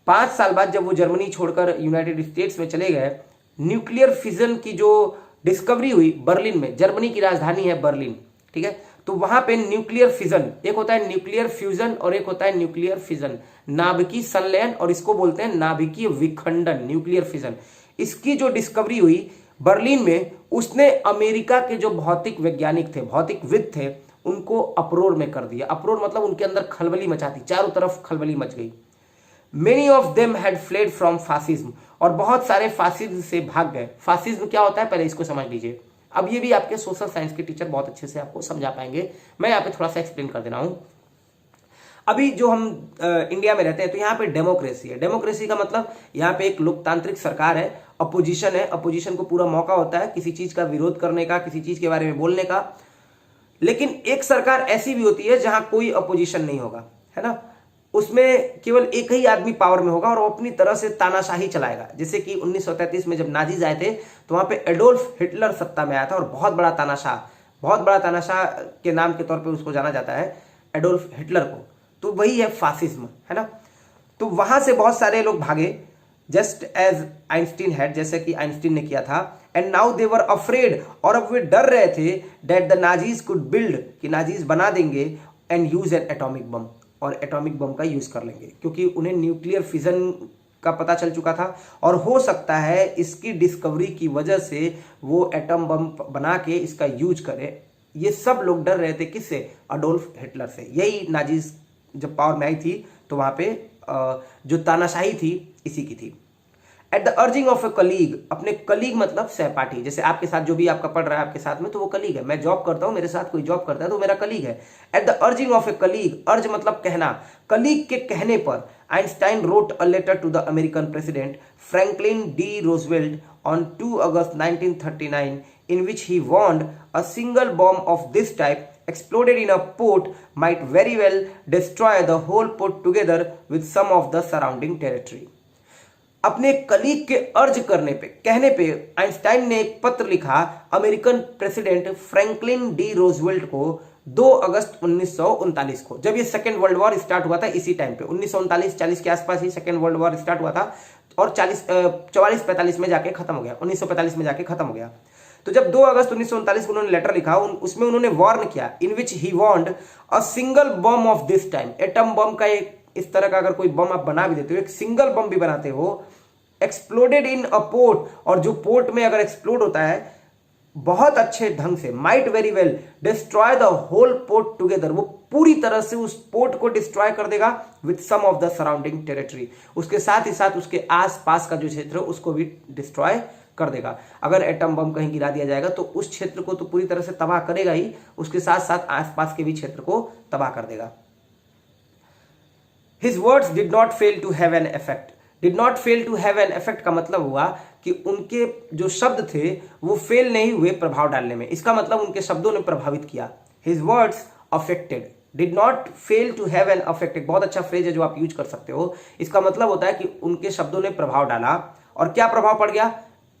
5 साल बाद जब वो जर्मनी छोड़कर यूनाइटेड स्टेट्स में चले गए, न्यूक्लियर फिजन की जो डिस्कवरी हुई बर्लिन में, जर्मनी की राजधानी है बर्लिन, ठीक है, तो वहां पे न्यूक्लियर फिजन, एक होता है न्यूक्लियर फ्यूजन और एक होता है न्यूक्लियर फिजन, नाभिकीय संलयन, और इसको बोलते हैं नाभिकीय विखंडन, न्यूक्लियर फिजन. इसकी जो डिस्कवरी हुई बर्लिन में, उसने अमेरिका के जो भौतिक वैज्ञानिक थे, भौतिकविद थे, उनको अप्रोर में कर दिया. अप्रोर मतलब उनके अंदर खलबली मचा दी, चारों तरफ खलबली मच गई. Many of them had fled from fascism, और बहुत सारे फासिज्म से भाग गए. फासिज्म क्या होता है पहले इसको समझ लीजिए. अब ये भी आपके सोशल साइंस के टीचर बहुत अच्छे से आपको समझा पाएंगे, मैं यहाँ पे थोड़ा सा एक्सप्लेन कर दे रहा हूँ. अभी जो हम इंडिया में रहते हैं तो यहाँ पे डेमोक्रेसी है. डेमोक्रेसी का मतलब यहाँ पे एक लोकतांत्रिक सरकार है, अपोजिशन है, अपोजिशन को पूरा मौका होता है किसी चीज का विरोध करने का, किसी चीज के बारे में बोलने का. लेकिन एक सरकार ऐसी भी होती है जहां कोई अपोजिशन नहीं होगा, है ना, उसमें केवल एक ही आदमी पावर में होगा और वो अपनी तरह से तानाशाही चलाएगा. जैसे कि 1933 में जब नाजीज आए थे तो वहां पे एडोल्फ हिटलर सत्ता में आया था और बहुत बड़ा तानाशाह के नाम के तौर पे उसको जाना जाता है, एडोल्फ हिटलर को. तो वही है फासिज्म, है ना. तो वहां से बहुत सारे लोग भागे, जस्ट एज आइंस्टीन हैड, जैसे कि आइंस्टीन ने किया था. And now they were afraid, और अब वे डर रहे थे, that the Nazis could build, कि नाजीज बना देंगे, and use N atomic bomb, और एटॉमिक बम का यूज कर लेंगे, क्योंकि उन्हें न्यूक्लियर फिजन का पता चल चुका था और हो सकता है इसकी डिस्कवरी की वजह से वो एटम बम बना के इसका यूज करे. ये सब लोग डर रहे थे किससे? अडोल्फ हिटलर से. यही नाजीज जब पावर में आई थी तो वहां पे जो तानाशाही थी इसी की थी. Eight the urging of a colleague, अपने कलीग मतलब सहपाठी, जैसे आपके साथ जो भी आपका पढ़ रहा है आपके साथ में, तो वो कलीग है. मैं जॉब करता हूं, मेरे साथ कोई जॉब करता है तो मेरा कलीग है. At the urging of a colleague, urge मतलब कहना, कलीग के कहने पर Einstein wrote a letter to the American president Franklin D Roosevelt on 2 August 1939 in which he warned a single bomb of this type exploded in a port might very well destroy the whole port together with some of the surrounding territory. अपने colleague के अर्ज करने पे, कहने पे Einstein ने एक पत्र लिखा American president Franklin D Roosevelt को 2 अगस्त 1939 को, जब ये सेकेंड वर्ल्ड वॉर स्टार्ट हुआ था. इसी टाइम पे 1939-40 के आसपास ही सेकेंड वर्ल्ड वॉर स्टार्ट हुआ था और 44-45 में जाके खत्म हो गया, 1945 में जाके खत्म हो गया. तो जब 2 अगस्त 1939 को उन्होंने लेटर लिखा, उसमें उन्होंने वार्न किया, in which he warned a single bomb of this time. Atom bomb का एक इस तरह का अगर कोई बम आप बना भी देते हो, एक सिंगल बम भी बनाते हो, एक्सप्लोडेड इन अ पोर्ट, और जो पोर्ट में अगर एक्सप्लोड होता है बहुत अच्छे ढंग से, might very well destroy the whole port together, वो पूरी तरह से उस पोर्ट को डिस्ट्रॉय कर देगा with some of the surrounding territory, उसके साथ ही साथ उसके आसपास का जो क्षेत्र है उसको भी डिस्ट्रॉय कर देगा. अगर एटम बम कहीं गिरा दिया जाएगा तो उस क्षेत्र को तो पूरी तरह से तबाह करेगा ही, उसके साथ साथ आसपास के भी क्षेत्र को तबाह कर देगा. His words did not fail to have an effect. Did not fail to have an effect का मतलब हुआ कि उनके जो शब्द थे वो फेल नहीं हुए प्रभाव डालने में. इसका मतलब उनके शब्दों ने प्रभावित किया. His words affected. Did not fail to have an effect. एक बहुत अच्छा फ्रेज है जो आप यूज कर सकते हो. इसका मतलब होता है कि उनके शब्दों ने प्रभाव डाला. और क्या प्रभाव पड़ गया?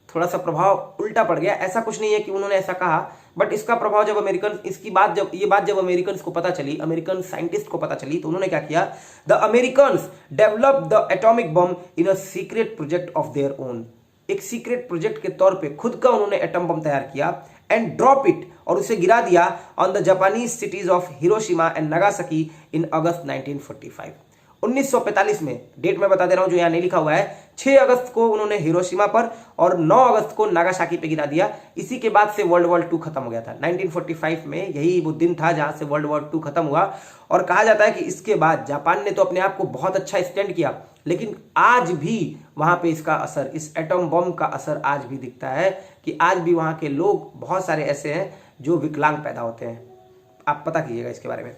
थोड़ा सा प्रभाव उल्टा पड़ गया. ऐसा कुछ नहीं है कि उन्होंने ऐसा कहा बट इसका प्रभाव जब अमेरिकन ये बात जब अमेरिकन को पता चली, अमेरिकन साइंटिस्ट को पता चली, तो उन्होंने क्या किया, the Americans develop the atomic bomb in a secret project of their own. एक सीक्रेट प्रोजेक्ट के तौर पे खुद का उन्होंने एटम बम तैयार किया एंड ड्रॉप इट, और उसे गिरा दिया on the Japanese cities of Hiroshima and Nagasaki in August 1945। 1945 में, डेट मैं बता दे रहा हूं जो यहां नहीं लिखा हुआ है, 6 अगस्त को उन्होंने हिरोशिमा पर और 9 अगस्त को नागासाकी पे गिरा दिया। इसी के बाद से वर्ल्ड वॉर 2 खत्म हो गया था। 1945 में यही वो दिन था जहां से वर्ल्ड वॉर 2 खत्म हुआ। और कहा जाता है कि इसके बाद जापान ने तो अपने आप को बहुत अच्छा स्टैंड किया, लेकिन आज भी वहां पे इसका असर, इस एटम बम का असर आज भी दिखता है कि आज भी वहां के लोग बहुत सारे ऐसे हैं जो विकलांग पैदा होते हैं। आप पता कीजिएगा इसके बारे में।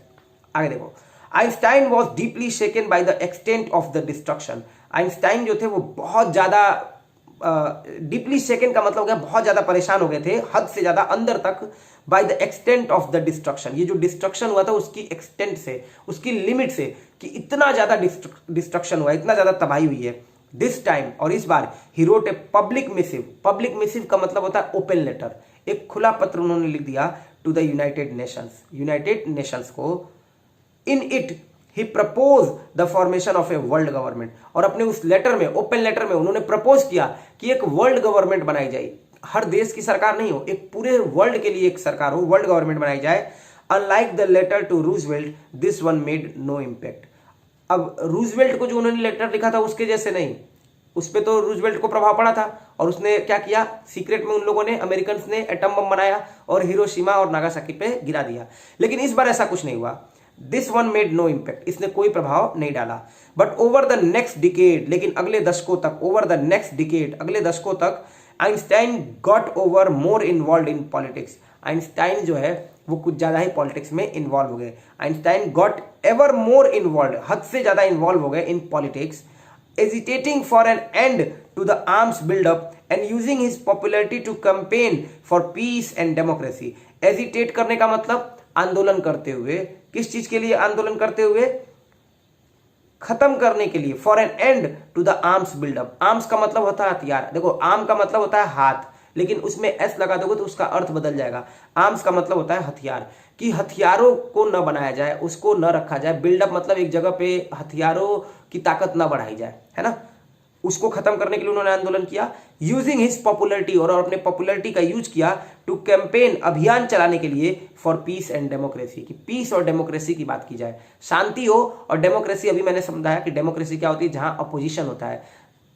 आगे देखो, Einstein was deeply shaken by the extent of the destruction. Einstein जो थे वो बहुत ज्यादा डीपली शेकन का मतलब हो गया बहुत ज्यादा परेशान हो गए थे, हद से ज्यादा अंदर तक, by the extent of the destruction. ये जो डिस्ट्रक्शन हुआ था उसकी एक्सटेंट से, उसकी लिमिट से, कि इतना ज्यादा डिस्ट्रक्शन हुआ, इतना ज्यादा तबाही हुई है। दिस टाइम, और इस बार, he wrote a public missive. Public missive का मतलब होता है ओपन लेटर, एक खुला पत्र उन्होंने लिख दिया टू द यूनाइटेड नेशंस को। In it he propose the formation of a world government. और अपने उस लेटर में, ओपन लेटर में, उन्होंने प्रपोज किया कि एक वर्ल्ड गवर्नमेंट बनाई जाए। हर देश की सरकार नहीं हो, एक पूरे वर्ल्ड के लिए एक सरकार हो, वर्ल्ड गवर्नमेंट बनाई जाए। Unlike the letter to Roosevelt, this one made no impact. अब रूजवेल्ट को जो उन्होंने लेटर लिखा था उसके जैसे नहीं, उस पर तो रूजवेल्ट को प्रभाव पड़ा था, और उसने क्या किया, सीक्रेट में उन लोगों ने, अमेरिकन ने एटम बम बनाया और हिरोशिमा और नागासाकी पे गिरा दिया। लेकिन इस बार ऐसा कुछ नहीं हुआ। This one made no impact, इसने कोई प्रभाव नहीं डाला। But over the next decade, लेकिन अगले दशकों तक, ओवर द नेक्स्ट डिकेड, अगले दशकों तक, Einstein got over more involve in politics. Einstein जो है वो कुछ ज्यादा ही पॉलिटिक्स में इन्वॉल्व हो गए। Einstein got ever more involve, हद से ज्यादा इन्वॉल्व हो गए in politics, agitating for an end to the arms buildup and using his popularity to campaign for peace and democracy. Agitate करने का मतलब आंदोलन करते हुए, किस चीज के लिए आंदोलन करते हुए, खत्म करने के लिए, for an end to the arms buildup. Arms का मतलब होता है हथियार, देखो आर्म का मतलब होता है हाथ, लेकिन उसमें एस लगा दोगे तो उसका अर्थ बदल जाएगा। आर्म्स का मतलब होता है हथियार, कि हथियारों को न बनाया जाए, उसको न रखा जाए। बिल्डअप मतलब एक जगह पे हथियारों की ताकत न बढ़ाई जाए, है ना, उसको खत्म करने के लिए उन्होंने आंदोलन किया। यूजिंग हिज पॉपुलरिटी, और अपने पॉपुलरिटी का यूज किया टू कैंपेन, अभियान चलाने के लिए, फॉर पीस एंड डेमोक्रेसी, कि पीस और डेमोक्रेसी की बात की जाए, शांति हो। और डेमोक्रेसी अभी मैंने समझाया कि डेमोक्रेसी क्या होती है, जहां अपोजिशन होता है,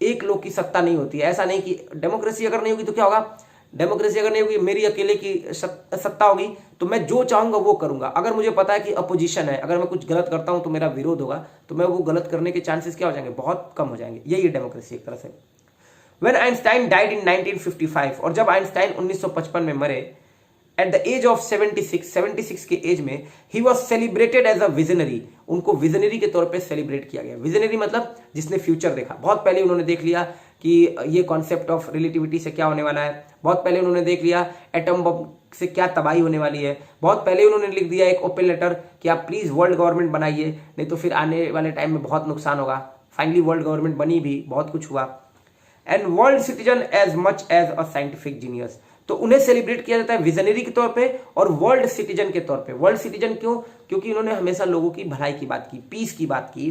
एक लोग की सत्ता नहीं होती है। ऐसा नहीं कि डेमोक्रेसी अगर नहीं होगी तो क्या होगा, डेमोक्रेसी अगर नहीं होगी, मेरी अकेले की सत्ता होगी तो मैं जो चाहूंगा वो करूंगा। अगर मुझे पता है कि अपोजिशन है, अगर मैं कुछ गलत करता हूं तो मेरा विरोध होगा, तो मैं वो गलत करने के चांसेस क्या हो जाएंगे, बहुत कम हो जाएंगे। यही है डेमोक्रेसी एक तरह से। व्हेन आइंस्टाइन डाइड इन 1955, और जब आइंस्टाइन 1955 में मरे, एट द एज ऑफ 76 के एज में, he was celebrated as a visionary. उनको विजनरी के तौर पे सेलिब्रेट किया गया। विजनरी मतलब जिसने फ्यूचर देखा, बहुत पहले उन्होंने देख लिया कि ये कॉन्सेप्ट ऑफ रिलेटिविटी से क्या होने वाला है, बहुत पहले उन्होंने देख लिया एटम बम से क्या तबाही होने वाली है, बहुत पहले उन्होंने लिख दिया एक ओपन लेटर कि आप प्लीज वर्ल्ड गवर्नमेंट बनाइए, नहीं तो फिर आने वाले टाइम में बहुत नुकसान होगा। फाइनली वर्ल्ड गवर्नमेंट बनी भी, बहुत कुछ हुआ। And world citizen as much as a scientific genius, तो उन्हें सेलिब्रेट किया जाता है विजनरी के तौर पे और वर्ल्ड सिटीजन के तौर पे। वर्ल्ड सिटीजन क्यों, क्योंकि उन्होंने हमेशा लोगों की भलाई की बात की, पीस की बात की।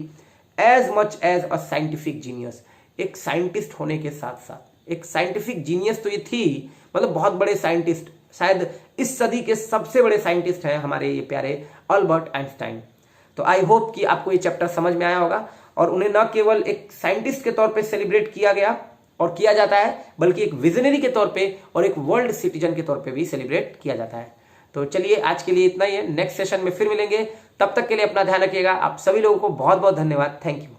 As much as a scientific genius, एक साइंटिस्ट होने के साथ साथ, एक साइंटिफिक जीनियस तो ये थी, मतलब बहुत बड़े साइंटिस्ट, शायद इस सदी के सबसे बड़े साइंटिस्ट हैं हमारे ये प्यारे अल्बर्ट आइंस्टाइन। तो आई होप कि आपको ये चैप्टर समझ में आया होगा, और उन्हें न केवल एक साइंटिस्ट के तौर पे सेलिब्रेट किया गया और किया जाता है, बल्कि एक विजनरी के तौर पे और एक वर्ल्ड सिटीजन के तौर पे भी सेलिब्रेट किया जाता है। तो चलिए आज के लिए इतना ही है, नेक्स्ट सेशन में फिर मिलेंगे, तब तक के लिए अपना ध्यान रखिएगा। आप सभी लोगों को बहुत बहुत धन्यवाद, थैंक यू।